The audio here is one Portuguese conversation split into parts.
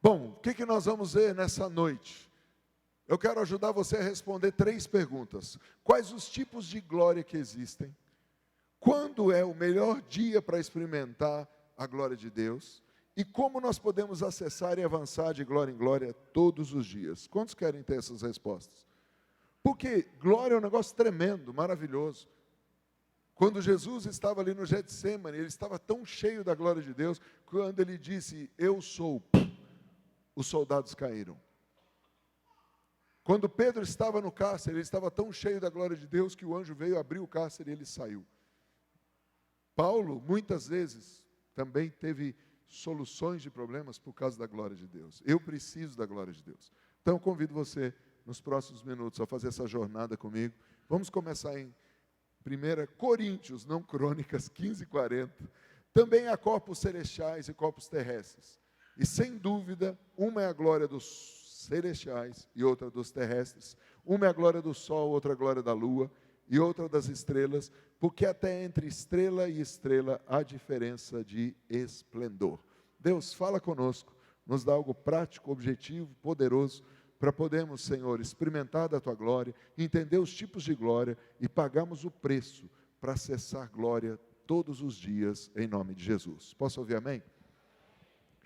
Bom, o que nós vamos ver nessa noite? Eu quero ajudar você a responder 3 perguntas. Quais os tipos de glória que existem? Quando é o melhor dia para experimentar a glória de Deus? E como nós podemos acessar e avançar de glória em glória todos os dias? Quantos querem ter essas respostas? Porque glória é um negócio tremendo, maravilhoso. Quando Jesus estava ali no Getsemane, ele estava tão cheio da glória de Deus, quando ele disse, eu sou, os soldados caíram. Quando Pedro estava no cárcere, ele estava tão cheio da glória de Deus, que o anjo veio, abriu o cárcere e ele saiu. Paulo, muitas vezes, também teve soluções de problemas por causa da glória de Deus. Eu preciso da glória de Deus. Então, eu convido você, nos próximos minutos, a fazer essa jornada comigo. Vamos começar em 1 Coríntios, não Crônicas, 15:40. Também há corpos celestiais e corpos terrestres. E, sem dúvida, uma é a glória dos celestiais e outra dos terrestres. Uma é a glória do sol, outra a glória da lua e outra das estrelas, porque até entre estrela e estrela há diferença de esplendor. Deus, fala conosco, nos dá algo prático, objetivo, poderoso, para podermos, Senhor, experimentar da Tua glória, entender os tipos de glória e pagarmos o preço para acessar glória todos os dias, em nome de Jesus. Posso ouvir amém?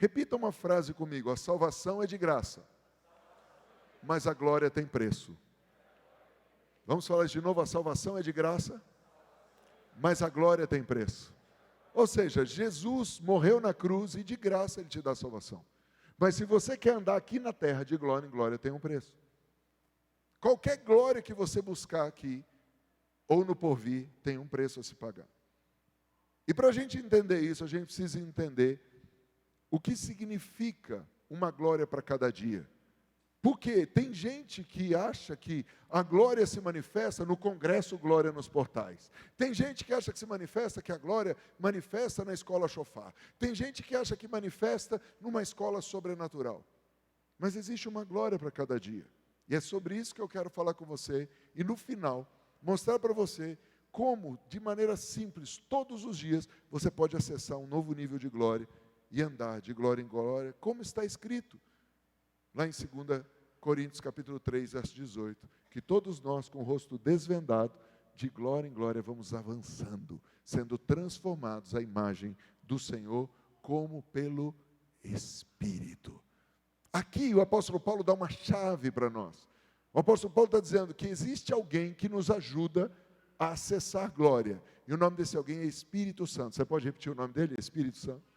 Repita uma frase comigo, a salvação é de graça, mas a glória tem preço. Vamos falar isso de novo, a salvação é de graça, mas a glória tem preço. Ou seja, Jesus morreu na cruz e de graça Ele te dá a salvação. Mas se você quer andar aqui na terra de glória em glória, tem um preço. Qualquer glória que você buscar aqui, ou no porvir, tem um preço a se pagar. E para a gente entender isso, a gente precisa entender o que significa uma glória para cada dia. Porque tem gente que acha que a glória se manifesta no congresso Glória nos Portais. Tem gente que acha que se manifesta, que a glória manifesta na escola Chofar. Tem gente que acha que manifesta numa escola sobrenatural. Mas existe uma glória para cada dia. E é sobre isso que eu quero falar com você. E no final, mostrar para você como, de maneira simples, todos os dias, você pode acessar um novo nível de glória e andar de glória em glória, como está escrito lá em 2 Coríntios capítulo 3, verso 18, que todos nós com o rosto desvendado, de glória em glória vamos avançando, sendo transformados à imagem do Senhor, como pelo Espírito. Aqui o apóstolo Paulo dá uma chave para nós. O apóstolo Paulo está dizendo que existe alguém que nos ajuda a acessar glória, e o nome desse alguém é Espírito Santo. Você pode repetir o nome dele? Espírito Santo.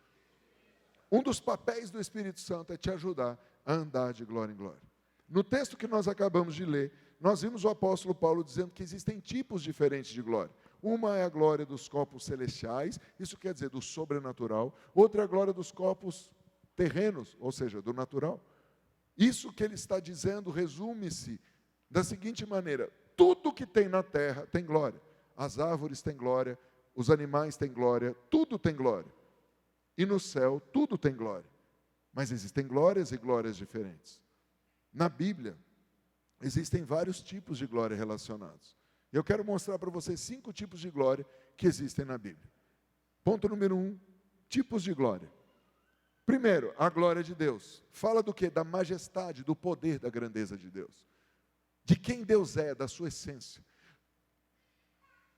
Um dos papéis do Espírito Santo é te ajudar a andar de glória em glória. No texto que nós acabamos de ler, nós vimos o apóstolo Paulo dizendo que existem tipos diferentes de glória. Uma é a glória dos corpos celestiais, isso quer dizer do sobrenatural. Outra é a glória dos corpos terrenos, ou seja, do natural. Isso que ele está dizendo resume-se da seguinte maneira: tudo que tem na terra tem glória. As árvores têm glória, os animais têm glória, tudo tem glória. E no céu, tudo tem glória. Mas existem glórias e glórias diferentes. Na Bíblia, existem vários tipos de glória relacionados. Eu quero mostrar para vocês 5 tipos de glória que existem na Bíblia. Ponto número 1, tipos de glória. Primeiro, a glória de Deus. Fala do quê? Da majestade, do poder, da grandeza de Deus. De quem Deus é, da sua essência.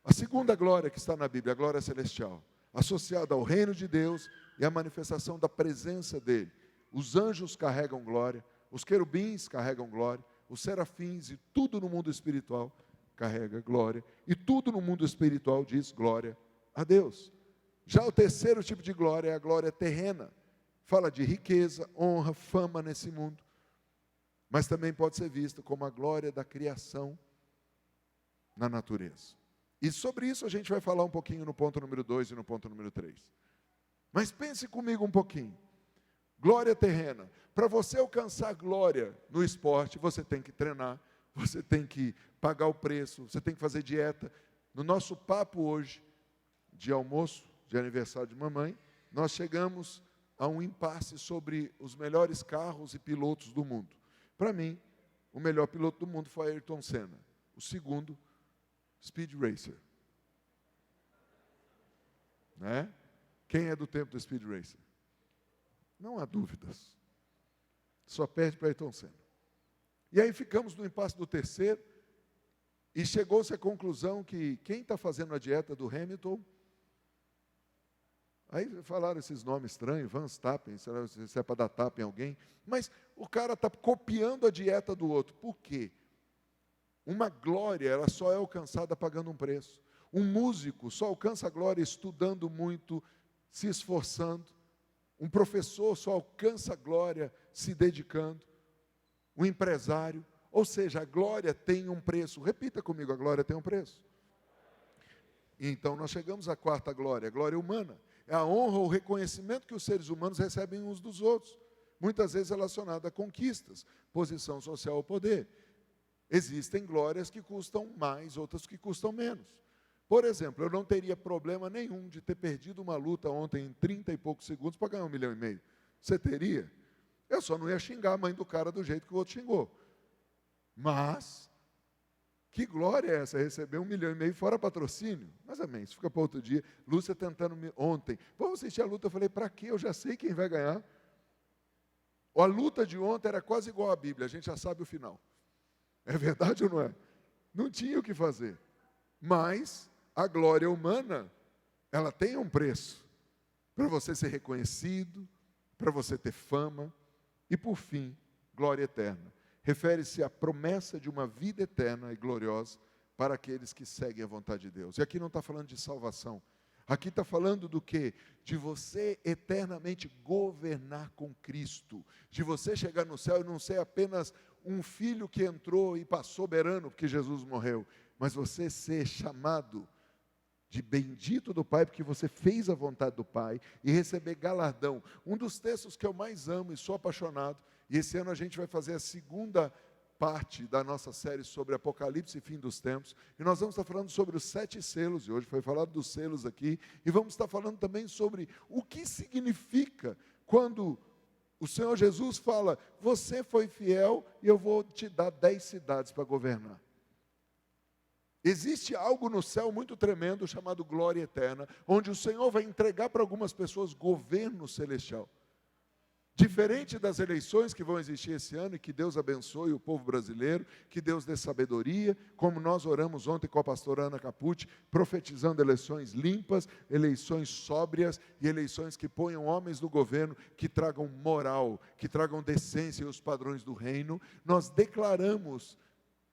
A segunda glória que está na Bíblia, a glória celestial, associada ao reino de Deus e à manifestação da presença dele. Os anjos carregam glória, os querubins carregam glória, os serafins e tudo no mundo espiritual carrega glória. E tudo no mundo espiritual diz glória a Deus. Já o terceiro tipo de glória é a glória terrena. Fala de riqueza, honra, fama nesse mundo. Mas também pode ser vista como a glória da criação na natureza. E sobre isso a gente vai falar um pouquinho no ponto número 2 e no ponto número 3. Mas pense comigo um pouquinho. Glória terrena. Para você alcançar glória no esporte, você tem que treinar, você tem que pagar o preço, você tem que fazer dieta. No nosso papo hoje, de almoço, de aniversário de mamãe, nós chegamos a um impasse sobre os melhores carros e pilotos do mundo. Para mim, o melhor piloto do mundo foi Ayrton Senna. O segundo, Speed Racer. Né? Quem é do tempo do Speed Racer? Não há dúvidas. só perde para Ayrton Senna. E aí ficamos no impasse do terceiro, e chegou-se à conclusão que quem está fazendo a dieta do Hamilton, aí falaram esses nomes estranhos, Van Stappen, se é para dar tapa em alguém, mas o cara está copiando a dieta do outro. Por quê? Uma glória, ela só é alcançada pagando um preço. Um músico só alcança a glória estudando muito, se esforçando. Um professor só alcança a glória se dedicando. Um empresário, ou seja, a glória tem um preço. Repita comigo, a glória tem um preço. Então nós chegamos à quarta glória, a glória humana. É a honra, o reconhecimento que os seres humanos recebem uns dos outros, muitas vezes relacionado a conquistas, posição social ou poder. Existem glórias que custam mais, outras que custam menos. Por exemplo, eu não teria problema nenhum de ter perdido uma luta ontem em 30 e poucos segundos para ganhar 1,5 milhão. Você teria? Eu só não ia xingar a mãe do cara do jeito que o outro xingou. Mas, que glória é essa, receber 1,5 milhão fora patrocínio? Mas amém, isso fica para outro dia. Lúcia tentando ontem, vamos assistir a luta, eu falei, para quê? Eu já sei quem vai ganhar. A luta de ontem era quase igual à Bíblia, a gente já sabe o final. É verdade ou não é? Não tinha o que fazer. Mas, a glória humana, ela tem um preço. Para você ser reconhecido, para você ter fama, e por fim, glória eterna. Refere-se à promessa de uma vida eterna e gloriosa para aqueles que seguem a vontade de Deus. E aqui não está falando de salvação. Aqui está falando do quê? De você eternamente governar com Cristo. De você chegar no céu e não ser apenas um filho que entrou e passou soberano porque Jesus morreu. Mas você ser chamado de bendito do Pai, porque você fez a vontade do Pai, e receber galardão. Um dos textos que eu mais amo e sou apaixonado, e esse ano a gente vai fazer a segunda parte da nossa série sobre Apocalipse e fim dos tempos, e nós vamos estar falando sobre os 7 selos, e hoje foi falado dos selos aqui, e vamos estar falando também sobre o que significa quando o Senhor Jesus fala, você foi fiel e eu vou te dar 10 cidades para governar. Existe algo no céu muito tremendo chamado glória eterna, onde o Senhor vai entregar para algumas pessoas governo celestial. Diferente das eleições que vão existir esse ano, e que Deus abençoe o povo brasileiro, que Deus dê sabedoria, como nós oramos ontem com a pastora Ana Capucci, profetizando eleições limpas, eleições sóbrias e eleições que ponham homens no governo, que tragam moral, que tragam decência e os padrões do reino. Nós declaramos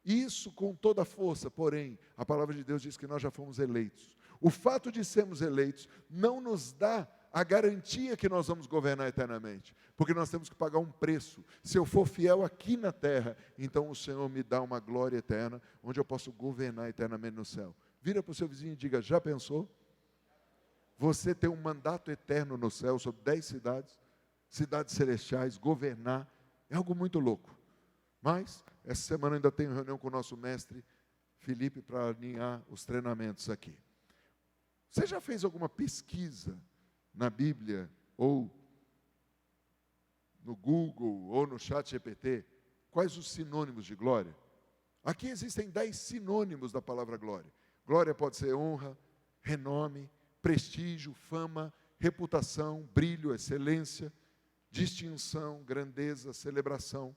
isso com toda a força, porém, a palavra de Deus diz que nós já fomos eleitos. O fato de sermos eleitos não nos dá a garantia que nós vamos governar eternamente, porque nós temos que pagar um preço. Se eu for fiel aqui na terra, então o Senhor me dá uma glória eterna, onde eu posso governar eternamente no céu. Vira para o seu vizinho e diga, já pensou? Você tem um mandato eterno no céu sobre 10 cidades, cidades celestiais, governar, é algo muito louco. Mas, essa semana ainda tenho reunião com o nosso mestre Felipe para alinhar os treinamentos aqui. Você já fez alguma pesquisa na Bíblia, ou no Google, ou no ChatGPT? Quais os sinônimos de glória? Aqui existem 10 sinônimos da palavra glória. Glória pode ser honra, renome, prestígio, fama, reputação, brilho, excelência, distinção, grandeza, celebração.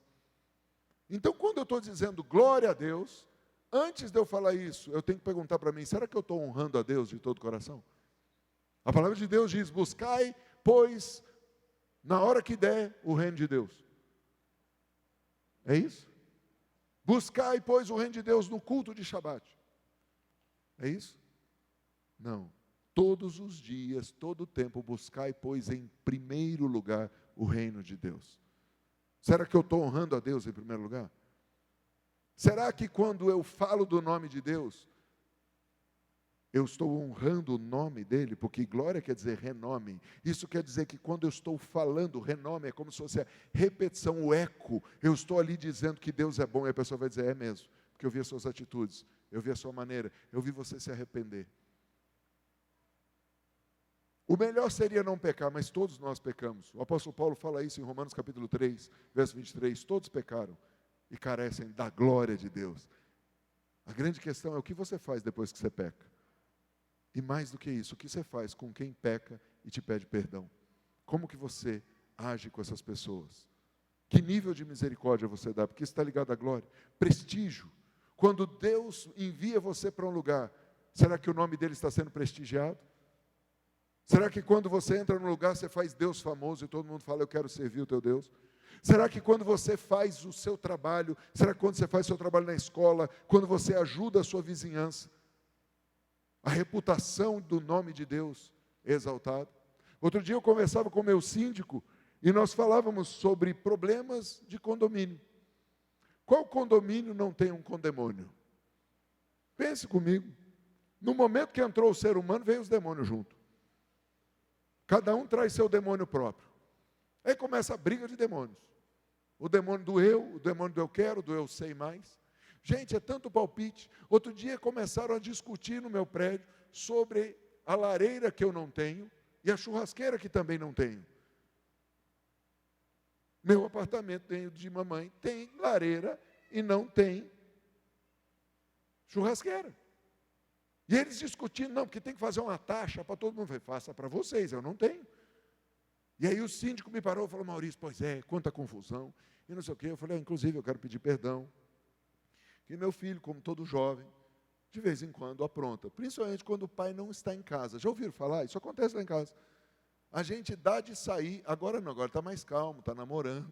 Então, quando eu estou dizendo glória a Deus, antes de eu falar isso, eu tenho que perguntar para mim, será que eu estou honrando a Deus de todo o coração? A palavra de Deus diz, buscai, pois, na hora que der, o reino de Deus. É isso? Buscai, pois, o reino de Deus no culto de Shabat. É isso? Não. Todos os dias, todo o tempo, buscai, pois, em primeiro lugar, o reino de Deus. Será que eu estou honrando a Deus em primeiro lugar? Será que quando eu falo do nome de Deus, eu estou honrando o nome dele? Porque glória quer dizer renome. Isso quer dizer que quando eu estou falando, renome é como se fosse a repetição, o eco. Eu estou ali dizendo que Deus é bom e a pessoa vai dizer, é mesmo. Porque eu vi as suas atitudes, eu vi a sua maneira, eu vi você se arrepender. O melhor seria não pecar, mas todos nós pecamos. O apóstolo Paulo fala isso em Romanos capítulo 3, verso 23. Todos pecaram e carecem da glória de Deus. A grande questão é o que você faz depois que você peca. E mais do que isso, o que você faz com quem peca e te pede perdão? Como que você age com essas pessoas? Que nível de misericórdia você dá? Porque isso está ligado à glória. Prestígio. Quando Deus envia você para um lugar, será que o nome dele está sendo prestigiado? Será que quando você entra num lugar, você faz Deus famoso e todo mundo fala, eu quero servir o teu Deus? Será que quando você faz o seu trabalho, será que quando você faz o seu trabalho na escola, quando você ajuda a sua vizinhança, a reputação do nome de Deus é exaltada? Outro dia eu conversava com o meu síndico e nós falávamos sobre problemas de condomínio. Qual condomínio não tem um condemônio? Pense comigo. No momento que entrou o ser humano, veio os demônios junto. Cada um traz seu demônio próprio. Aí começa a briga de demônios. O demônio do eu, o demônio do eu quero, do eu sei mais. Gente, é tanto palpite. Outro dia começaram a discutir no meu prédio sobre a lareira que eu não tenho e a churrasqueira que também não tenho. Meu apartamento de mamãe tem lareira e não tem churrasqueira. E eles discutindo, não, porque tem que fazer uma taxa para todo mundo. Eu falei, faça para vocês, eu não tenho. E aí o síndico me parou e falou, Maurício, pois é, quanta confusão, e não sei o quê. Eu falei, inclusive eu quero pedir perdão, que meu filho, como todo jovem, de vez em quando apronta, principalmente quando o pai não está em casa. Já ouviram falar? Isso acontece lá em casa. A gente dá de sair, agora não, agora está mais calmo, está namorando.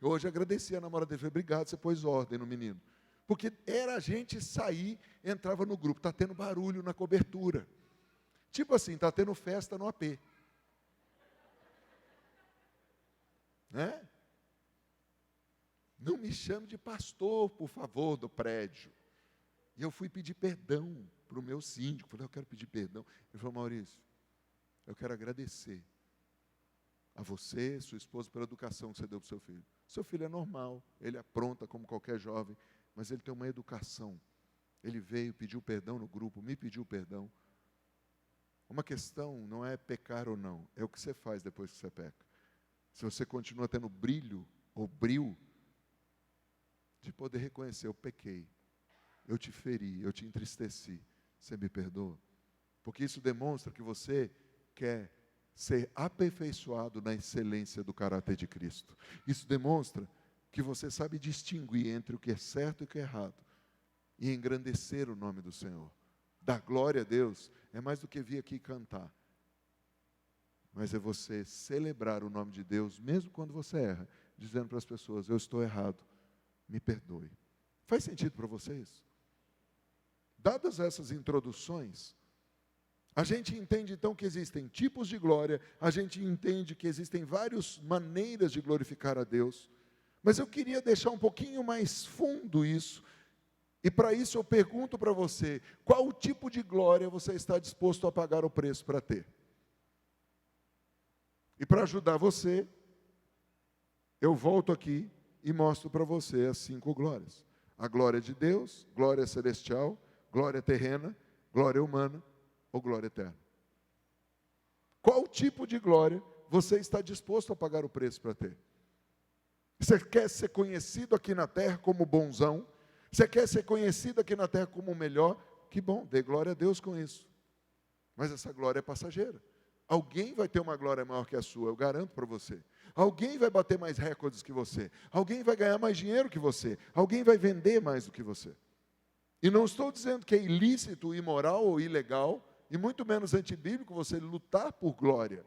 Hoje agradeci a namorada dele, falei, obrigado, você pôs ordem no menino. Porque era a gente sair, entrava no grupo, está tendo barulho na cobertura. Tipo assim, está tendo festa no AP. Né? Não me chame de pastor, por favor, do prédio. E eu fui pedir perdão para o meu síndico. Falei, eu quero pedir perdão. Ele falou, Maurício, eu quero agradecer a você, sua esposa, pela educação que você deu para o seu filho. Seu filho é normal, ele apronta como qualquer jovem, mas ele tem uma educação. Ele veio, pediu perdão no grupo, me pediu perdão. Uma questão não é pecar ou não, é o que você faz depois que você peca. Se você continua tendo brilho ou bril de poder reconhecer, eu pequei, eu te feri, eu te entristeci, você me perdoa? Porque isso demonstra que você quer ser aperfeiçoado na excelência do caráter de Cristo. Isso demonstra que você sabe distinguir entre o que é certo e o que é errado, e engrandecer o nome do Senhor. Dar glória a Deus é mais do que vir aqui cantar, mas é você celebrar o nome de Deus, mesmo quando você erra, dizendo para as pessoas, eu estou errado, me perdoe. Faz sentido para vocês? Dadas essas introduções, a gente entende então que existem tipos de glória, a gente entende que existem várias maneiras de glorificar a Deus, mas eu queria deixar um pouquinho mais fundo isso, e para isso eu pergunto para você, qual o tipo de glória você está disposto a pagar o preço para ter? E para ajudar você, eu volto aqui e mostro para você as 5 glórias. A glória de Deus, glória celestial, glória terrena, glória humana ou glória eterna. Qual tipo de glória você está disposto a pagar o preço para ter? Você quer ser conhecido aqui na terra como bonzão? Você quer ser conhecido aqui na terra como o melhor? Que bom, dê glória a Deus com isso. Mas essa glória é passageira. Alguém vai ter uma glória maior que a sua, eu garanto para você. Alguém vai bater mais recordes que você. Alguém vai ganhar mais dinheiro que você. Alguém vai vender mais do que você. E não estou dizendo que é ilícito, imoral ou ilegal, e muito menos antibíblico você lutar por glória.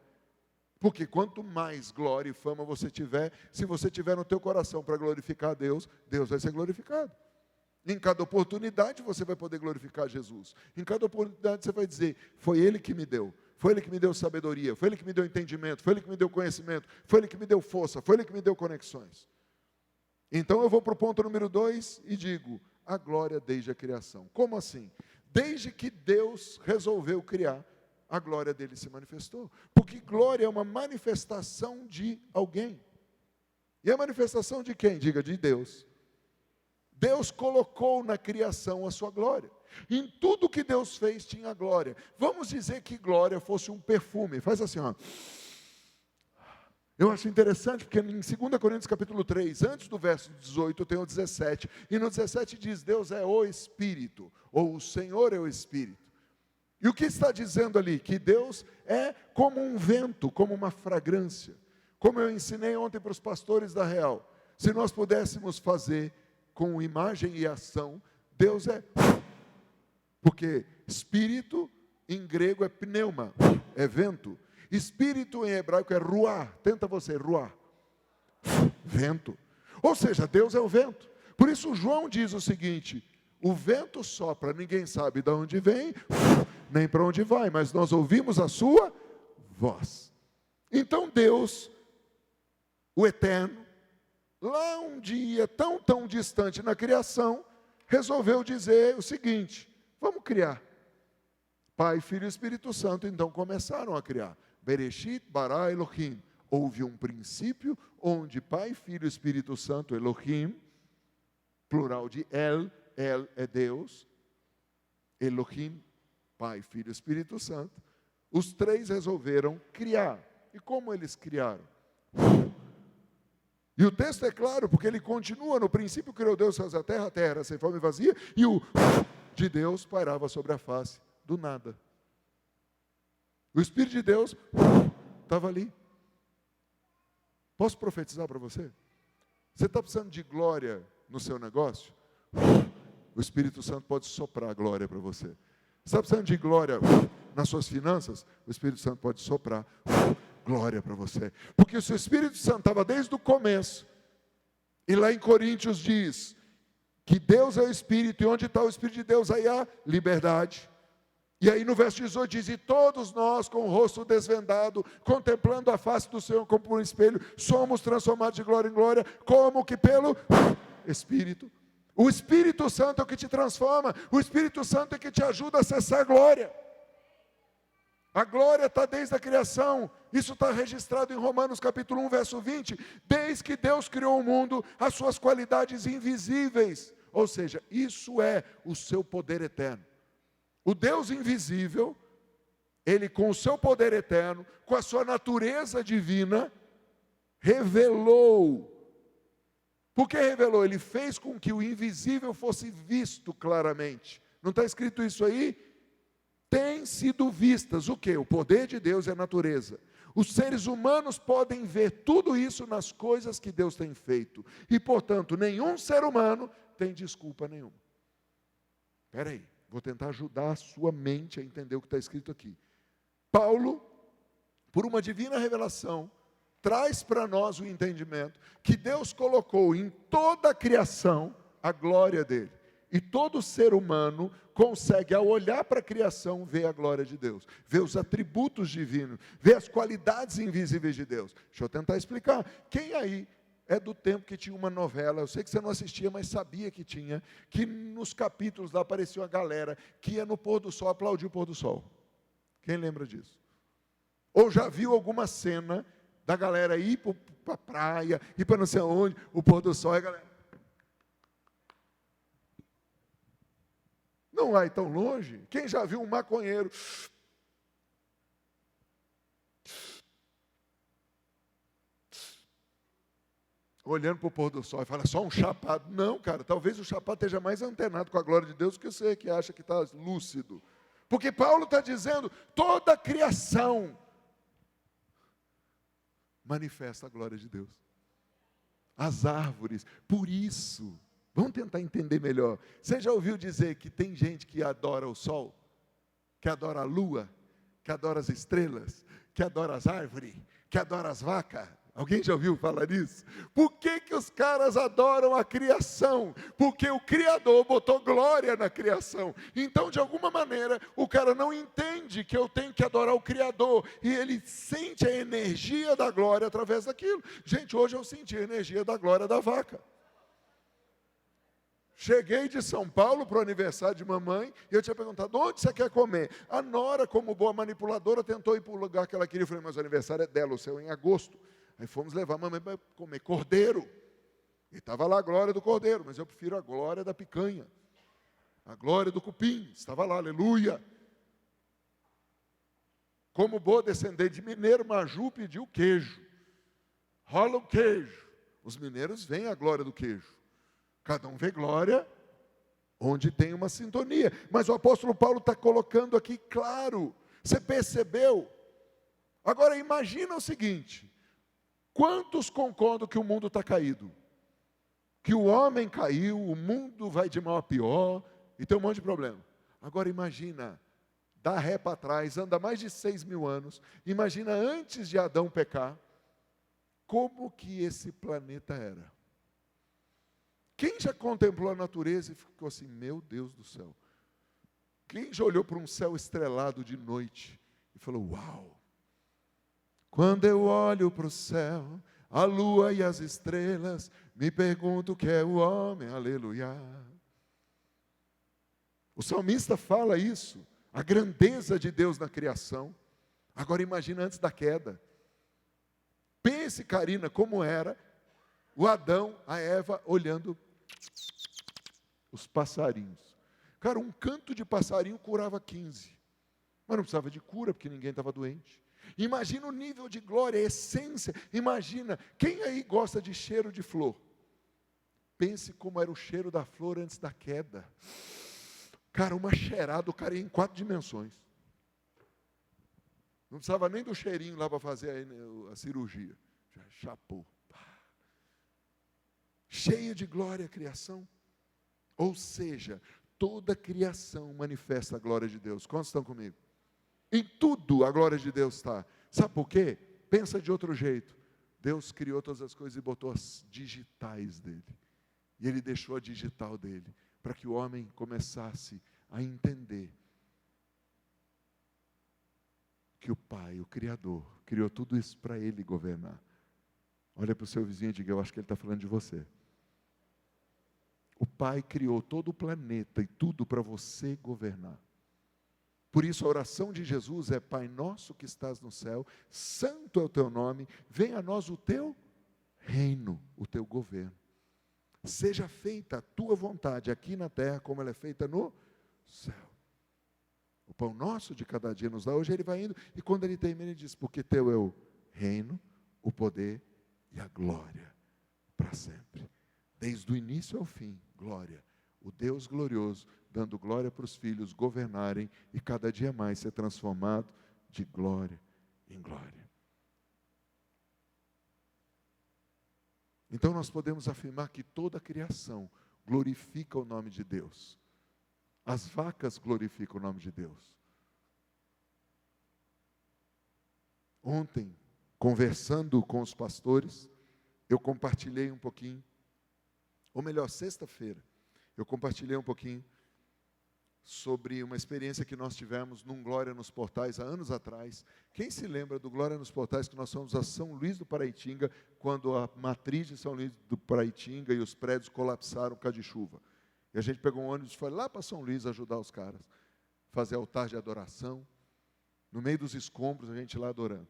Porque quanto mais glória e fama você tiver, se você tiver no teu coração para glorificar a Deus, Deus vai ser glorificado. Em cada oportunidade você vai poder glorificar Jesus. Em cada oportunidade você vai dizer, foi Ele que me deu. Foi Ele que me deu sabedoria, foi Ele que me deu entendimento, foi Ele que me deu conhecimento, foi Ele que me deu força, foi Ele que me deu conexões. Então eu vou para o ponto número 2 e digo, a glória desde a criação. Como assim? Desde que Deus resolveu criar, a glória dele se manifestou. Porque glória é uma manifestação de alguém. E a manifestação de quem? Diga, de Deus. Deus colocou na criação a sua glória. Em tudo que Deus fez tinha glória. Vamos dizer que glória fosse um perfume. Faz assim, ó. Eu acho interessante porque em 2 Coríntios capítulo 3, antes do verso 18, tem o 17. E no 17 diz, Deus é o Espírito, ou o Senhor é o Espírito. E o que está dizendo ali? Que Deus é como um vento, como uma fragrância. como eu ensinei ontem para os pastores da Real, se nós pudéssemos fazer com imagem e ação, Deus é... Porque espírito em grego é pneuma, é vento. Espírito em hebraico é ruah. Tenta você, ruah. Vento. Ou seja, Deus é o vento. Por isso João diz o seguinte: o vento sopra, ninguém sabe de onde vem, nem para onde vai, mas nós ouvimos a sua voz. Então Deus, o eterno, lá um dia tão distante na criação, resolveu dizer o seguinte: vamos criar. Pai, Filho e Espírito Santo então começaram a criar. Bereshit bara Elohim. Houve um princípio onde Pai, Filho e Espírito Santo, Elohim, plural de El é Deus, Elohim, Pai, Filho e Espírito Santo, os três resolveram criar. E como eles criaram? E o texto é claro, porque ele continua: no princípio criou Deus a terra era sem forma e vazia, e o de Deus pairava sobre a face do nada. O Espírito de Deus estava ali. Posso profetizar para você? Você está precisando de glória no seu negócio? O Espírito Santo pode soprar a glória para você. Você está precisando de glória nas suas finanças? O Espírito Santo pode soprar glória para você. Porque o seu Espírito Santo estava desde o começo. E lá em Coríntios diz que Deus é o Espírito, e onde está o Espírito de Deus, aí há liberdade. E aí no verso 18 diz: e todos nós com o rosto desvendado, contemplando a face do Senhor como por um espelho, somos transformados de glória em glória, como que pelo Espírito. O Espírito Santo é o que te transforma, o Espírito Santo é que te ajuda a acessar a glória. A glória está desde a criação, isso está registrado em Romanos capítulo 1, verso 20, desde que Deus criou o mundo, as suas qualidades invisíveis, ou seja, isso é o seu poder eterno. O Deus invisível, Ele com o seu poder eterno, com a sua natureza divina, revelou. Por que revelou? Ele fez com que o invisível fosse visto claramente. Não está escrito isso aí? Tem sido vistas o quê? O poder de Deus e a natureza. Os seres humanos podem ver tudo isso nas coisas que Deus tem feito. E, portanto, nenhum ser humano tem desculpa nenhuma. Espera aí. Vou tentar ajudar a sua mente a entender o que está escrito aqui. Paulo, por uma divina revelação, traz para nós o entendimento que Deus colocou em toda a criação a glória dele. E todo ser humano consegue, ao olhar para a criação, ver a glória de Deus, ver os atributos divinos, ver as qualidades invisíveis de Deus. Deixa eu tentar explicar. Quem aí é do tempo que tinha uma novela, eu sei que você não assistia, mas sabia que tinha, que nos capítulos lá aparecia uma galera que ia no pôr do sol aplaudir o pôr do sol. Quem lembra disso? Ou já viu alguma cena da galera ir para a praia, ir para não sei onde, o pôr do sol, e a galera... Não vai tão longe. Quem já viu um maconheiro... olhando para o pôr do sol e fala: só um chapado. Não, cara, talvez o chapado esteja mais antenado com a glória de Deus que você que acha que está lúcido. Porque Paulo está dizendo, toda a criação manifesta a glória de Deus. As árvores, por isso, vamos tentar entender melhor. Você já ouviu dizer que tem gente que adora o sol, que adora a lua, que adora as estrelas, que adora as árvores, que adora as vacas? Alguém já ouviu falar nisso? Por que os caras adoram a criação? Porque o Criador botou glória na criação. Então, de alguma maneira, o cara não entende que eu tenho que adorar o Criador. E ele sente a energia da glória através daquilo. Gente, hoje eu senti a energia da glória da vaca. Cheguei de São Paulo para o aniversário de mamãe, e eu tinha perguntado: onde você quer comer? A nora, como boa manipuladora, tentou ir para o lugar que ela queria. Eu falei: mas o aniversário é dela, o seu é em agosto. Aí fomos levar a mamãe para comer cordeiro. E estava lá a glória do cordeiro, mas eu prefiro a glória da picanha. A glória do cupim, estava lá, aleluia. Como boa descendente de mineiro, Maju pediu queijo. Rola o queijo. Os mineiros veem a glória do queijo. Cada um vê glória onde tem uma sintonia. Mas o apóstolo Paulo está colocando aqui claro. Você percebeu? Agora imagina o seguinte: Quantos concordam que o mundo está caído? Que o homem caiu, o mundo vai de mal a pior, e tem um monte de problema. Agora imagina, dá ré para trás, anda mais de 6.000 anos, imagina antes de Adão pecar, como que esse planeta era. Quem já contemplou a natureza e ficou assim, meu Deus do céu? Quem já olhou para um céu estrelado de noite e falou, uau! Quando eu olho para o céu, a lua e as estrelas, me pergunto o que é o homem, aleluia. O salmista fala isso, a grandeza de Deus na criação. Agora imagina antes da queda. Pense, Karina, como era o Adão, a Eva, olhando os passarinhos. Cara, um canto de passarinho curava 15. Mas não precisava de cura, porque ninguém estava doente. Imagina o nível de glória, a essência. Imagina, quem aí gosta de cheiro de flor? Pense como era o cheiro da flor antes da queda. Cara, uma cheirada, o cara ia em 4 dimensões. Não precisava nem do cheirinho lá para fazer a cirurgia. Já chapou. Cheio de glória a criação. Ou seja, toda a criação manifesta a glória de Deus. Quantos estão comigo? Em tudo a glória de Deus está. Sabe por quê? Pensa de outro jeito. Deus criou todas as coisas e botou as digitais dele. E ele deixou a digital dele, para que o homem começasse a entender que o Pai, o Criador, criou tudo isso para ele governar. Olha para o seu vizinho e diga, eu acho que ele está falando de você. O Pai criou todo o planeta e tudo para você governar. Por isso a oração de Jesus é, Pai nosso que estás no céu, santo é o teu nome, venha a nós o teu reino, o teu governo. Seja feita a tua vontade aqui na terra, como ela é feita no céu. O pão nosso de cada dia nos dá hoje, ele vai indo, e quando ele termina, ele diz, porque teu é o reino, o poder e a glória para sempre. Desde o início ao fim, glória. O Deus glorioso, dando glória para os filhos governarem, e cada dia mais ser transformado de glória em glória. Então nós podemos afirmar que toda a criação glorifica o nome de Deus. As vacas glorificam o nome de Deus. Ontem, conversando com os pastores, eu compartilhei um pouquinho, ou melhor, sexta-feira, eu compartilhei um pouquinho sobre uma experiência que nós tivemos num Glória nos Portais há anos atrás. Quem se lembra do Glória nos Portais que nós fomos a São Luís do Paraitinga, quando a matriz de São Luís do Paraitinga e os prédios colapsaram por causa de chuva? E a gente pegou um ônibus e foi lá para São Luís ajudar os caras, fazer altar de adoração, no meio dos escombros, a gente lá adorando.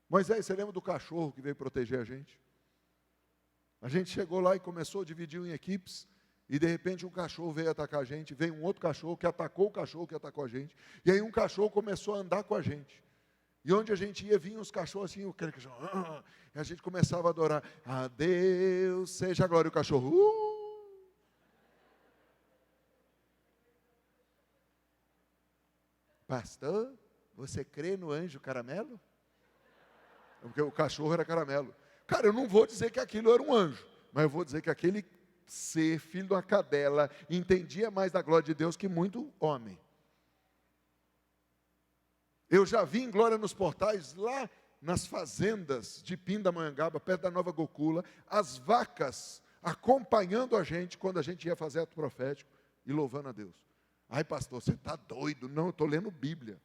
Moisés, você lembra do cachorro que veio proteger a gente? A gente chegou lá e começou a dividir em equipes, e de repente um cachorro veio atacar a gente, veio um outro cachorro que atacou o cachorro que atacou a gente, e aí um cachorro começou a andar com a gente. E onde a gente ia, vinham os cachorros assim, e a gente começava a adorar, a Deus seja a glória, e o cachorro, Pastor, você crê no anjo caramelo? Porque o cachorro era caramelo. Cara, eu não vou dizer que aquilo era um anjo, mas eu vou dizer que aquele ser, filho de uma cadela, entendia mais da glória de Deus que muito homem. Eu já vi em Glória nos Portais, lá nas fazendas de Pindamonhangaba, perto da Nova Gokula, as vacas acompanhando a gente quando a gente ia fazer ato profético e louvando a Deus. Ai, pastor, você está doido? Não, eu estou lendo Bíblia.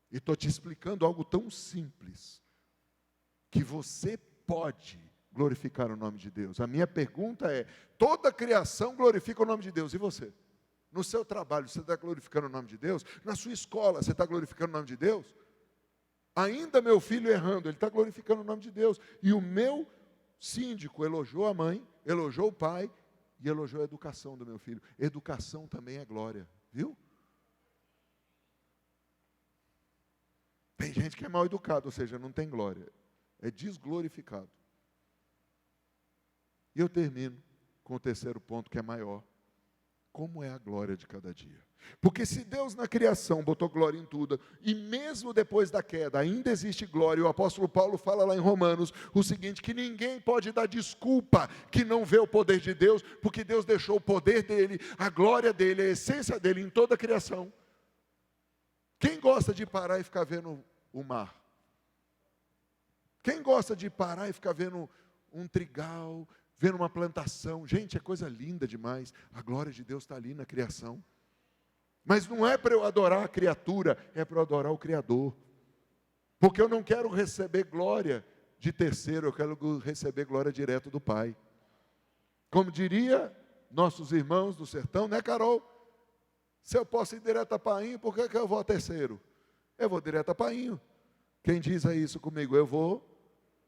E estou te explicando algo tão simples, que você pode glorificar o nome de Deus. A minha pergunta é, toda a criação glorifica o nome de Deus, e você? No seu trabalho, você está glorificando o nome de Deus? Na sua escola, você está glorificando o nome de Deus? Ainda meu filho errando, ele está glorificando o nome de Deus. E o meu síndico elogiou a mãe, elogiou o pai, e elogiou a educação do meu filho. Educação também é glória, viu? Tem gente que é mal educado, ou seja, não tem glória. É desglorificado. E eu termino com o terceiro ponto, que é maior. Como é a glória de cada dia? Porque se Deus na criação botou glória em tudo, e mesmo depois da queda ainda existe glória, e o apóstolo Paulo fala lá em Romanos o seguinte, que ninguém pode dar desculpa que não vê o poder de Deus, porque Deus deixou o poder dele, a glória dele, a essência dele em toda a criação. Quem gosta de parar e ficar vendo o mar? Quem gosta de parar e ficar vendo um trigal, vendo uma plantação? Gente, é coisa linda demais, a glória de Deus está ali na criação. Mas não é para eu adorar a criatura, é para eu adorar o Criador. Porque eu não quero receber glória de terceiro, eu quero receber glória direto do Pai. Como diria nossos irmãos do sertão, né, Carol? Se eu posso ir direto a Painho, por que eu vou a terceiro? Eu vou direto a Painho. Quem diz isso comigo? Eu vou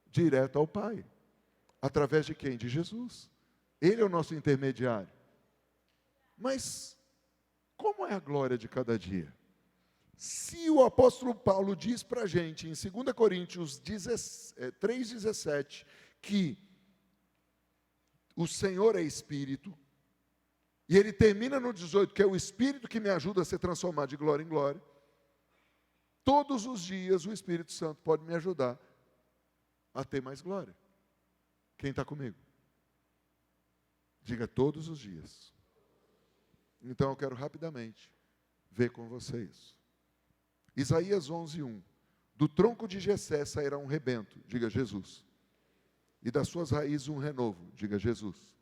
direto ao Pai. Através de quem? De Jesus. Ele é o nosso intermediário. Mas como é a glória de cada dia? Se o apóstolo Paulo diz para a gente, em 2 Coríntios 3,17, que o Senhor é Espírito, e ele termina no 18, que é o Espírito que me ajuda a ser transformado de glória em glória, todos os dias o Espírito Santo pode me ajudar a ter mais glória. Quem está comigo? Diga todos os dias. Então eu quero rapidamente ver com vocês. Isaías 11:1. Do tronco de Jessé sairá um rebento, diga Jesus. E das suas raízes um renovo, diga Jesus.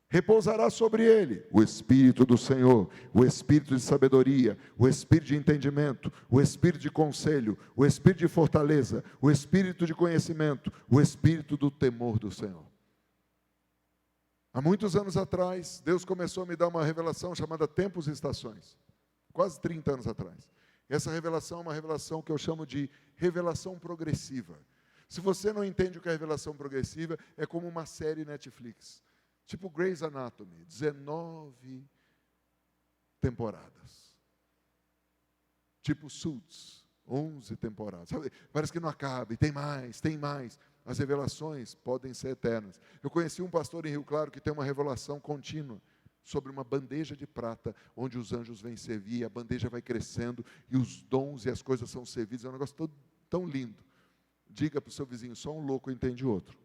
Repousará sobre ele o Espírito do Senhor, o Espírito de sabedoria, o Espírito de entendimento, o Espírito de conselho, o Espírito de fortaleza, o Espírito de conhecimento, o Espírito do temor do Senhor. Há muitos anos atrás, Deus começou a me dar uma revelação chamada Tempos e Estações. Quase 30 anos atrás. Essa revelação é uma revelação que eu chamo de revelação progressiva. Se você não entende o que é revelação progressiva, é como uma série Netflix. Tipo Grey's Anatomy, 19 temporadas. Tipo Suits, 11 temporadas. Sabe? Parece que não acaba, e tem mais, tem mais. As revelações podem ser eternas. Eu conheci um pastor em Rio Claro que tem uma revelação contínua sobre uma bandeja de prata, onde os anjos vêm servir, a bandeja vai crescendo, e os dons e as coisas são servidos. É um negócio tão lindo. Diga para o seu vizinho, só um louco entende outro.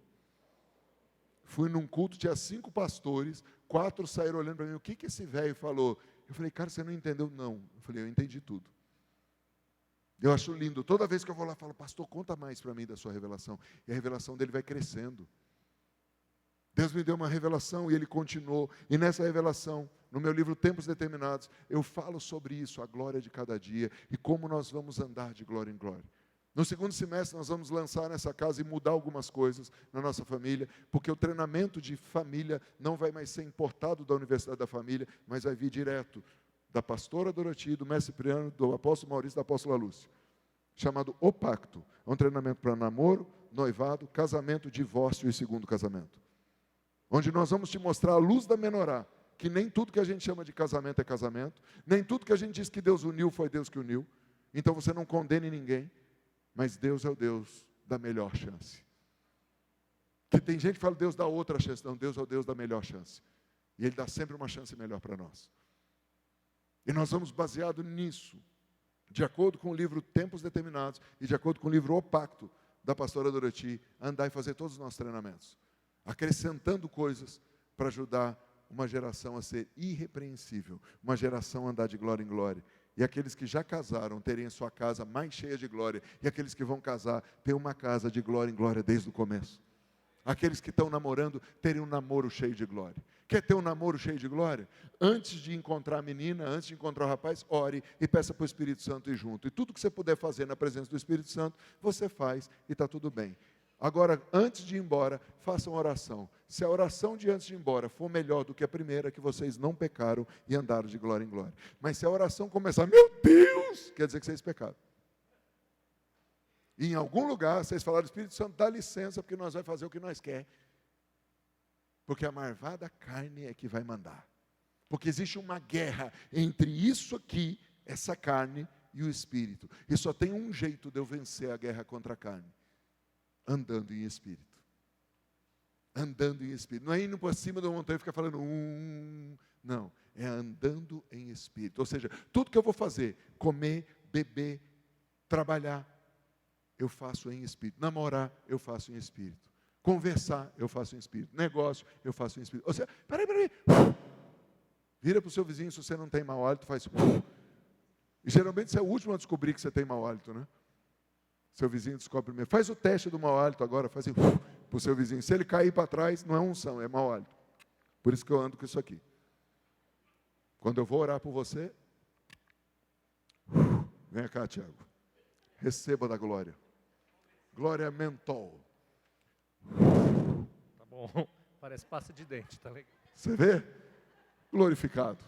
Fui num culto, tinha 5 pastores, 4 saíram olhando para mim, o que esse velho falou? Eu falei, cara, você não entendeu? Não. Eu falei, eu entendi tudo. Eu acho lindo, toda vez que eu vou lá, eu falo, pastor, conta mais para mim da sua revelação. E a revelação dele vai crescendo. Deus me deu uma revelação e ele continuou. E nessa revelação, no meu livro Tempos Determinados, eu falo sobre isso, a glória de cada dia, e como nós vamos andar de glória em glória. No segundo semestre, nós vamos lançar nessa casa e mudar algumas coisas na nossa família, porque o treinamento de família não vai mais ser importado da Universidade da Família, mas vai vir direto da pastora Doroti, do mestre Cipriano, do apóstolo Maurício e da apóstola Lúcia, chamado O Pacto. É um treinamento para namoro, noivado, casamento, divórcio e segundo casamento. Onde nós vamos te mostrar a luz da menorá, que nem tudo que a gente chama de casamento é casamento, nem tudo que a gente diz que Deus uniu foi Deus que uniu. Então você não condene ninguém, mas Deus é o Deus da melhor chance. Porque tem gente que fala, Deus dá outra chance. Não, Deus é o Deus da melhor chance. E Ele dá sempre uma chance melhor para nós. E nós vamos baseado nisso, de acordo com o livro Tempos Determinados e de acordo com o livro O Pacto, da pastora Doroti, andar e fazer todos os nossos treinamentos, acrescentando coisas para ajudar uma geração a ser irrepreensível, uma geração a andar de glória em glória. E aqueles que já casaram terem a sua casa mais cheia de glória, e aqueles que vão casar terem uma casa de glória em glória desde o começo. Aqueles que estão namorando terem um namoro cheio de glória. Quer ter um namoro cheio de glória? Antes de encontrar a menina, antes de encontrar o rapaz, ore e peça para o Espírito Santo ir junto. E tudo que você puder fazer na presença do Espírito Santo, você faz e está tudo bem. Agora, antes de ir embora, façam oração. Se a oração de antes de ir embora for melhor do que a primeira, que vocês não pecaram e andaram de glória em glória. Mas se a oração começar, meu Deus, quer dizer que vocês pecaram. E em algum lugar, vocês falaram, Espírito Santo, dá licença, porque nós vamos fazer o que nós quer. Porque a marvada carne é que vai mandar. Porque existe uma guerra entre isso aqui, essa carne, e o Espírito. E só tem um jeito de eu vencer a guerra contra a carne. Andando em Espírito. Andando em espírito. Não é indo por cima da montanha e ficar falando não, é andando em espírito. Ou seja, tudo que eu vou fazer, comer, beber, trabalhar, eu faço em espírito. Namorar, eu faço em espírito. Conversar, eu faço em espírito. Negócio, eu faço em espírito. Ou seja, peraí. Vira para o seu vizinho, se você não tem mau hálito, faz. E geralmente você é o último a descobrir que você tem mau hálito, né? Seu vizinho descobre primeiro. Faz o teste do mau hálito agora, faz assim, para o seu vizinho. Se ele cair para trás, não é unção, é mau hálito. Por isso que eu ando com isso aqui. Quando eu vou orar por você, vem cá, Tiago. Receba da glória. Glória mentol. Tá bom, parece pasta de dente, tá legal. Você vê? Glorificado.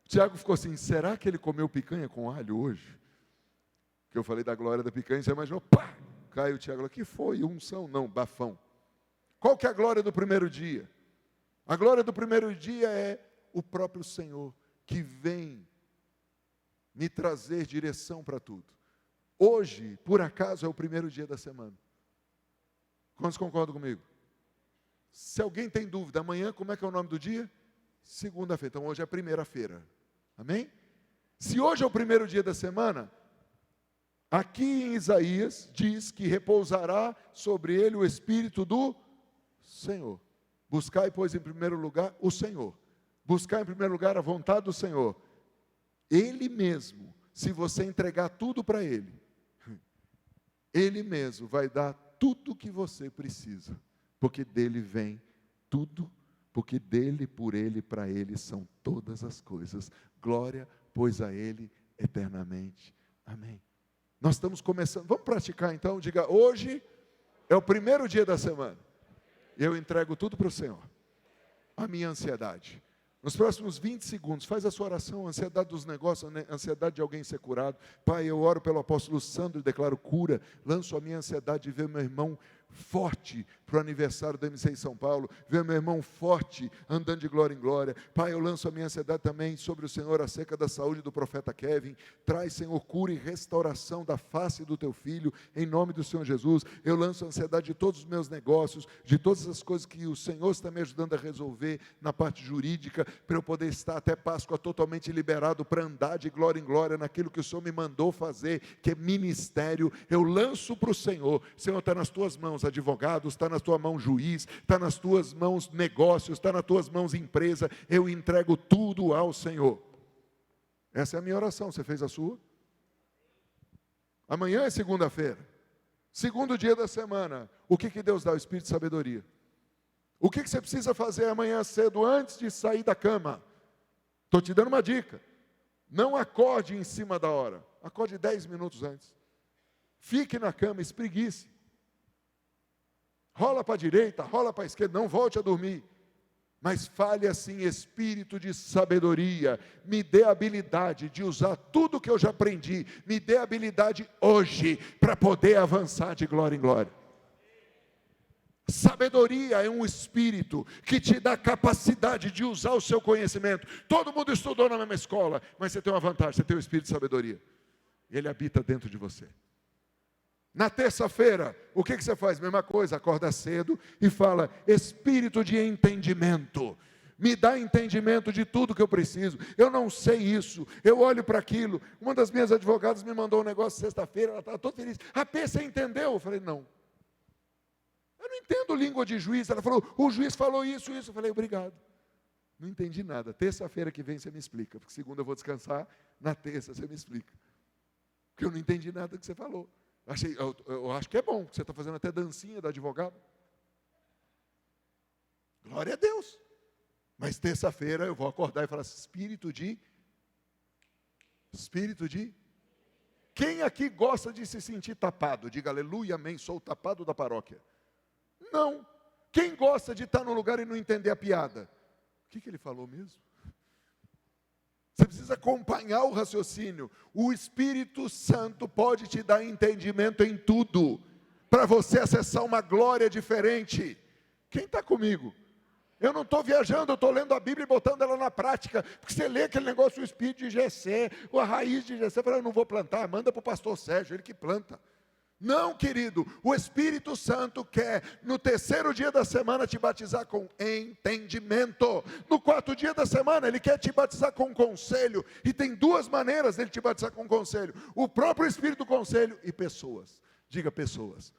Tiago ficou assim, será que ele comeu picanha com alho hoje? Que eu falei da glória da picanha, você imaginou, pá! Caiu o Tiago lá, que foi? Unção? Não, bafão. Qual que é a glória do primeiro dia? A glória do primeiro dia é o próprio Senhor, que vem me trazer direção para tudo. Hoje, por acaso, é o primeiro dia da semana. Quantos concordam comigo? Se alguém tem dúvida, amanhã como é que é o nome do dia? Segunda-feira. Então hoje é primeira-feira. Amém? Se hoje é o primeiro dia da semana, aqui em Isaías diz que repousará sobre ele o Espírito do Senhor. Buscai, pois, em primeiro lugar o Senhor. Buscar em primeiro lugar a vontade do Senhor. Ele mesmo, se você entregar tudo para Ele, Ele mesmo vai dar tudo o que você precisa. Porque dele vem tudo, porque dele, por ele, para ele são todas as coisas. Glória, pois a Ele eternamente. Amém. Nós estamos começando, vamos praticar então, diga, hoje é o primeiro dia da semana. Eu entrego tudo para o Senhor. A minha ansiedade. Nos próximos 20 segundos, faz a sua oração, a ansiedade dos negócios, a ansiedade de alguém ser curado. Pai, eu oro pelo apóstolo Sandro e declaro cura. Lanço a minha ansiedade de ver meu irmão forte para o aniversário do MC em São Paulo, ver meu irmão forte, andando de glória em glória. Pai, eu lanço a minha ansiedade também sobre o Senhor acerca da saúde do profeta Kevin. Traz, Senhor, cura e restauração da face do teu filho, em nome do Senhor Jesus. Eu lanço a ansiedade de todos os meus negócios, de todas as coisas que o Senhor está me ajudando a resolver na parte jurídica, para eu poder estar até Páscoa totalmente liberado para andar de glória em glória naquilo que o Senhor me mandou fazer, que é ministério. Eu lanço para o Senhor. Senhor, está nas tuas mãos advogados, está na tua mão juiz, está nas tuas mãos negócios, está nas tuas mãos empresa. Eu entrego tudo ao Senhor. Essa é a minha oração. Você fez a sua? Amanhã é segunda-feira, segundo dia da semana. O que Deus dá? O Espírito de sabedoria. O que você precisa fazer amanhã cedo, antes de sair da cama? Estou te dando uma dica. Não acorde em cima da hora. Acorde 10 minutos antes. Fique na cama, espreguice. Rola para a direita, rola para a esquerda, não volte a dormir. Mas fale assim, espírito de sabedoria, me dê a habilidade de usar tudo que eu já aprendi, me dê a habilidade hoje, para poder avançar de glória em glória. Sabedoria é um espírito que te dá capacidade de usar o seu conhecimento. Todo mundo estudou na mesma escola, mas você tem uma vantagem, você tem o espírito de sabedoria. Ele habita dentro de você. Na terça-feira, o que você faz? Mesma coisa, acorda cedo e fala, espírito de entendimento, me dá entendimento de tudo que eu preciso. Eu não sei isso, eu olho para aquilo. Uma das minhas advogadas me mandou um negócio sexta-feira, ela estava toda feliz. Rapê, você entendeu? Eu falei, não. Eu não entendo língua de juiz. Ela falou, o juiz falou isso. Eu falei, obrigado. Não entendi nada. Terça-feira que vem você me explica, porque segunda eu vou descansar, na terça você me explica. Porque eu não entendi nada que você falou. Eu acho que é bom, que você está fazendo até dancinha da advogada. Glória a Deus. Mas terça-feira eu vou acordar e falar, espírito de... Quem aqui gosta de se sentir tapado? Diga aleluia, amém, sou o tapado da paróquia. Não. Quem gosta de estar no lugar e não entender a piada? O que ele falou mesmo? Você precisa acompanhar o raciocínio. O Espírito Santo pode te dar entendimento em tudo, para você acessar uma glória diferente. Quem está comigo? Eu não estou viajando, eu estou lendo a Bíblia e botando ela na prática. Porque você lê aquele negócio, o Espírito de Jessé, ou a raiz de Jessé, fala, eu não vou plantar, manda para o pastor Sérgio, ele que planta. Não, querido, o Espírito Santo quer, no terceiro dia da semana, te batizar com entendimento. No quarto dia da semana, Ele quer te batizar com conselho. E tem duas maneiras dele te batizar com conselho: o próprio Espírito do conselho e pessoas. Diga pessoas.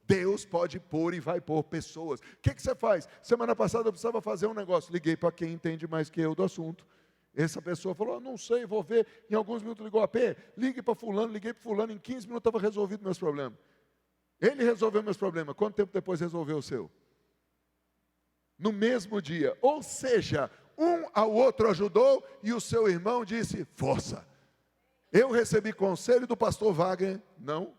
Deus pode pôr e vai pôr pessoas. O que você faz? Semana passada eu precisava fazer um negócio. Liguei para quem entende mais que eu do assunto. Essa pessoa falou, não sei, vou ver. Em alguns minutos ligou, AP, ligue para fulano, liguei para fulano, em 15 minutos estava resolvido meus problemas. Ele resolveu meus problemas. Quanto tempo depois resolveu o seu? No mesmo dia. Ou seja, um ao outro ajudou e o seu irmão disse, força. Eu recebi conselho do pastor Wagner, não,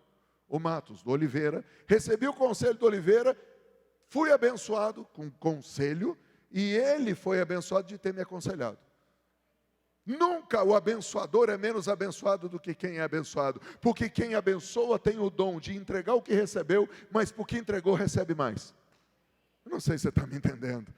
o Matos, do Oliveira. Recebi o conselho do Oliveira, fui abençoado com conselho e ele foi abençoado de ter me aconselhado. Nunca o abençoador é menos abençoado do que quem é abençoado, porque quem abençoa tem o dom de entregar o que recebeu, mas porque entregou recebe mais. Eu não sei se você está me entendendo.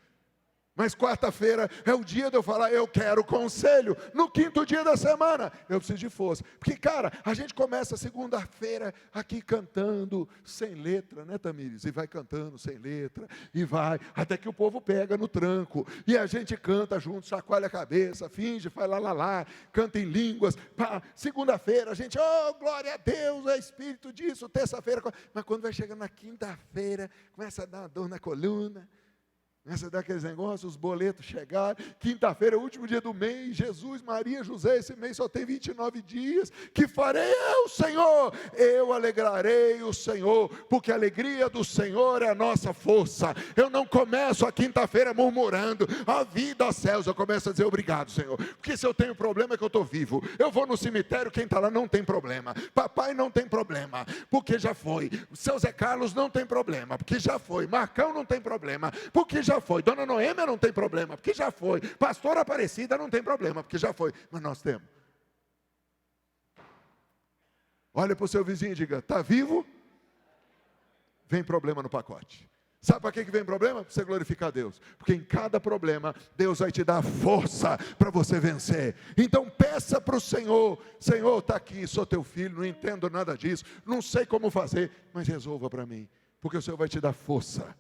Mas quarta-feira é o dia de eu falar, eu quero conselho. No quinto dia da semana, eu preciso de força. Porque, cara, a gente começa segunda-feira aqui cantando sem letra, né, Tamires? E vai cantando sem letra, e vai, até que o povo pega no tranco. E a gente canta junto, chacoalha a cabeça, finge, faz lá, canta em línguas. Segunda-feira a gente, oh, glória a Deus, é Espírito disso, terça-feira. Mas quando vai chegando na quinta-feira, começa a dar uma dor na coluna. Começa a dar aqueles negócios, os boletos chegaram, quinta-feira é o último dia do mês, Jesus, Maria, José, esse mês só tem 29 dias, que farei eu, Senhor? Eu alegrarei o Senhor, porque a alegria do Senhor é a nossa força. Eu não começo a quinta-feira murmurando, a vida aos céus, eu começo a dizer obrigado, Senhor, porque se eu tenho problema é que eu estou vivo. Eu vou no cemitério, quem está lá não tem problema, papai não tem problema, porque já foi, seu Zé Carlos não tem problema, porque já foi, Marcão não tem problema, porque já foi, dona Noêmia não tem problema, porque já foi, pastora Aparecida não tem problema, porque já foi, mas nós temos. Olha para o seu vizinho e diga, está vivo? Vem problema no pacote. Sabe para que vem problema? Para você glorificar a Deus, porque em cada problema, Deus vai te dar força para você vencer. Então peça para o Senhor, Senhor, está aqui, sou teu filho, não entendo nada disso, não sei como fazer, mas resolva para mim, porque o Senhor vai te dar força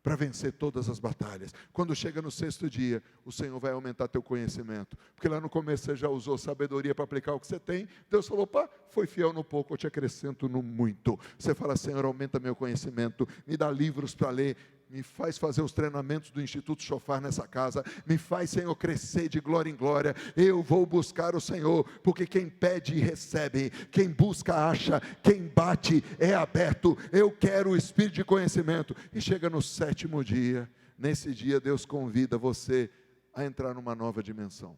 para vencer todas as batalhas. Quando chega no sexto dia, o Senhor vai aumentar teu conhecimento, porque lá no começo você já usou sabedoria para aplicar o que você tem. Deus falou, opa, foi fiel no pouco, eu te acrescento no muito. Você fala, Senhor, aumenta meu conhecimento, me dá livros para ler, me faz fazer os treinamentos do Instituto Shofar nessa casa, me faz, Senhor, crescer de glória em glória. Eu vou buscar o Senhor, porque quem pede recebe, quem busca acha, quem bate é aberto. Eu quero o espírito de conhecimento. E chega no sétimo dia, nesse dia Deus convida você a entrar numa nova dimensão.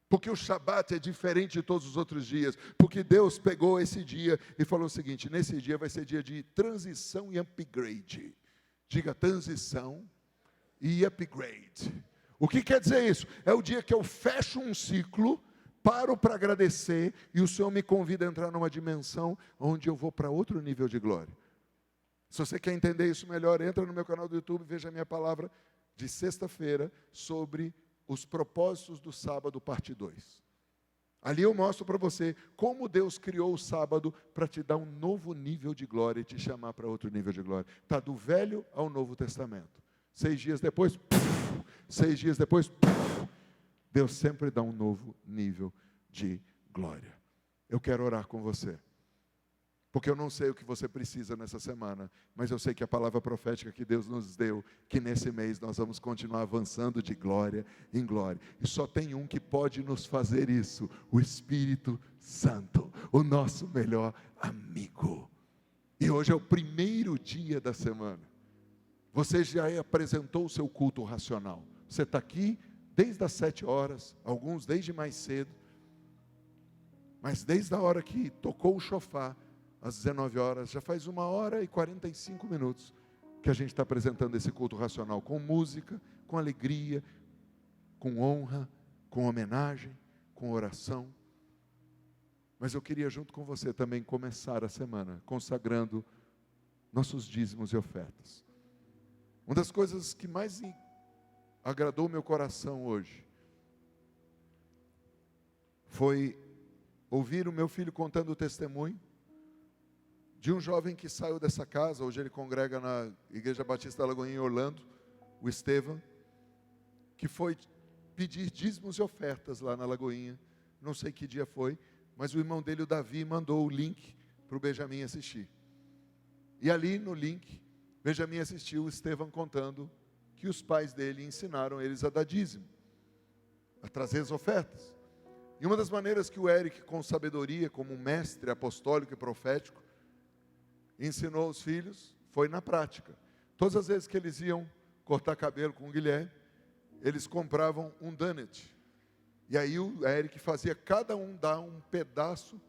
Porque o Shabat é diferente de todos os outros dias, porque Deus pegou esse dia e falou o seguinte, nesse dia vai ser dia de transição e upgrade. Diga transição e upgrade. O que quer dizer isso? É o dia que eu fecho um ciclo, paro para agradecer, e o Senhor me convida a entrar numa dimensão onde eu vou para outro nível de glória. Se você quer entender isso melhor, entra no meu canal do YouTube, veja a minha palavra de sexta-feira sobre os propósitos do sábado, parte 2. Ali eu mostro para você como Deus criou o sábado para te dar um novo nível de glória e te chamar para outro nível de glória. Está do Velho ao Novo Testamento. 6 dias depois, 6 dias depois, Deus sempre dá um novo nível de glória. Eu quero orar com você. Porque eu não sei o que você precisa nessa semana, mas eu sei que a palavra profética que Deus nos deu, que nesse mês nós vamos continuar avançando de glória em glória. E só tem um que pode nos fazer isso, o Espírito Santo, o nosso melhor amigo. E hoje é o primeiro dia da semana. Você já apresentou o seu culto racional. Você está aqui desde as 7 horas, alguns desde mais cedo. Mas desde a hora que tocou o shofar, às 19 horas, já faz 1h45 que a gente está apresentando esse culto racional, com música, com alegria, com honra, com homenagem, com oração. Mas eu queria junto com você também começar a semana consagrando nossos dízimos e ofertas. Uma das coisas que mais agradou meu coração hoje foi ouvir o meu filho contando o testemunho de um jovem que saiu dessa casa. Hoje ele congrega na Igreja Batista da Lagoinha em Orlando, o Estevam, que foi pedir dízimos e ofertas lá na Lagoinha. Não sei que dia foi, mas o irmão dele, o Davi, mandou o link para o Benjamin assistir. E ali no link, Benjamin assistiu o Estevam contando que os pais dele ensinaram eles a dar dízimo, a trazer as ofertas. E uma das maneiras que o Eric, com sabedoria, como um mestre apostólico e profético, ensinou os filhos, foi na prática. Todas as vezes que eles iam cortar cabelo com o Guilherme, eles compravam um donut. E aí o Eric fazia cada um dar um pedaço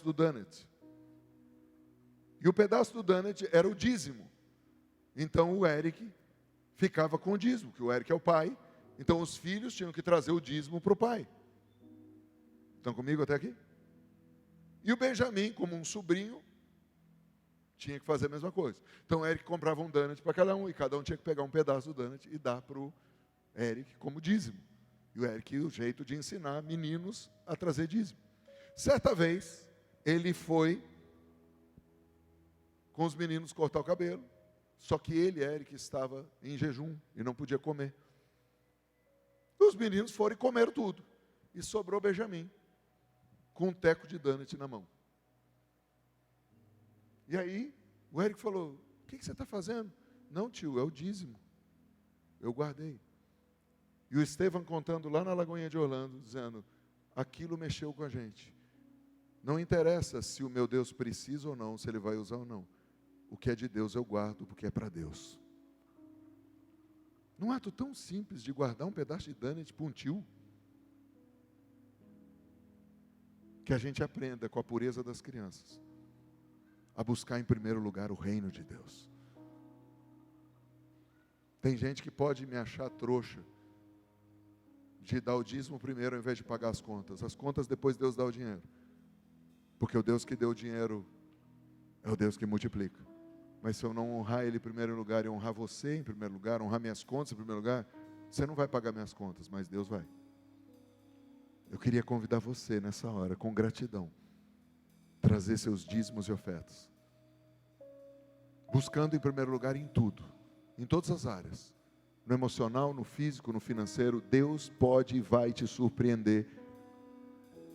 do donut. E o pedaço do donut era o dízimo. Então o Eric ficava com o dízimo, que o Eric é o pai. Então os filhos tinham que trazer o dízimo para o pai. Estão comigo até aqui? E o Benjamin, como um sobrinho, tinha que fazer a mesma coisa. Então o Eric comprava um donut para cada um, e cada um tinha que pegar um pedaço do donut e dar para o Eric como dízimo. E o Eric, o jeito de ensinar meninos a trazer dízimo. Certa vez, ele foi com os meninos cortar o cabelo, só que ele, Eric, estava em jejum e não podia comer. Os meninos foram e comeram tudo. E sobrou Benjamin, com um teco de donut na mão. E aí, o Eric falou: o que você está fazendo? Não, tio, é o dízimo. Eu guardei. E o Estevam contando lá na Lagoinha de Orlando, dizendo: aquilo mexeu com a gente. Não interessa se o meu Deus precisa ou não, se ele vai usar ou não. O que é de Deus eu guardo, porque é para Deus. Num ato tão simples de guardar um pedaço de donut para um tio, que a gente aprenda com a pureza das crianças a buscar em primeiro lugar o reino de Deus. Tem gente que pode me achar trouxa de dar o dízimo primeiro ao invés de pagar as contas. As contas depois Deus dá o dinheiro. Porque o Deus que deu o dinheiro é o Deus que multiplica. Mas se eu não honrar Ele em primeiro lugar e honrar você em primeiro lugar, honrar minhas contas em primeiro lugar, você não vai pagar minhas contas, mas Deus vai. Eu queria convidar você nessa hora, com gratidão, trazer seus dízimos e ofertas. Buscando em primeiro lugar em tudo, em todas as áreas. No emocional, no físico, no financeiro. Deus pode e vai te surpreender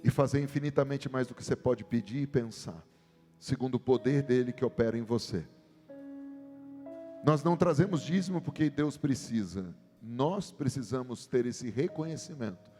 e fazer infinitamente mais do que você pode pedir e pensar, segundo o poder dele que opera em você. Nós não trazemos dízimo porque Deus precisa. Nós precisamos ter esse reconhecimento.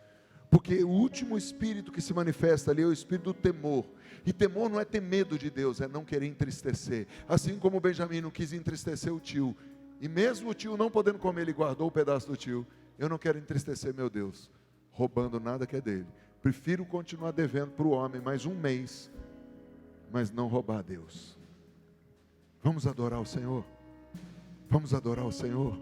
Porque o último espírito que se manifesta ali é o espírito do temor. E temor não é ter medo de Deus, é não querer entristecer. Assim como o Benjamin não quis entristecer o tio. E mesmo o tio não podendo comer, ele guardou o pedaço do tio. Eu não quero entristecer meu Deus, roubando nada que é dele. Prefiro continuar devendo para o homem mais um mês, mas não roubar a Deus. Vamos adorar o Senhor. Vamos adorar o Senhor.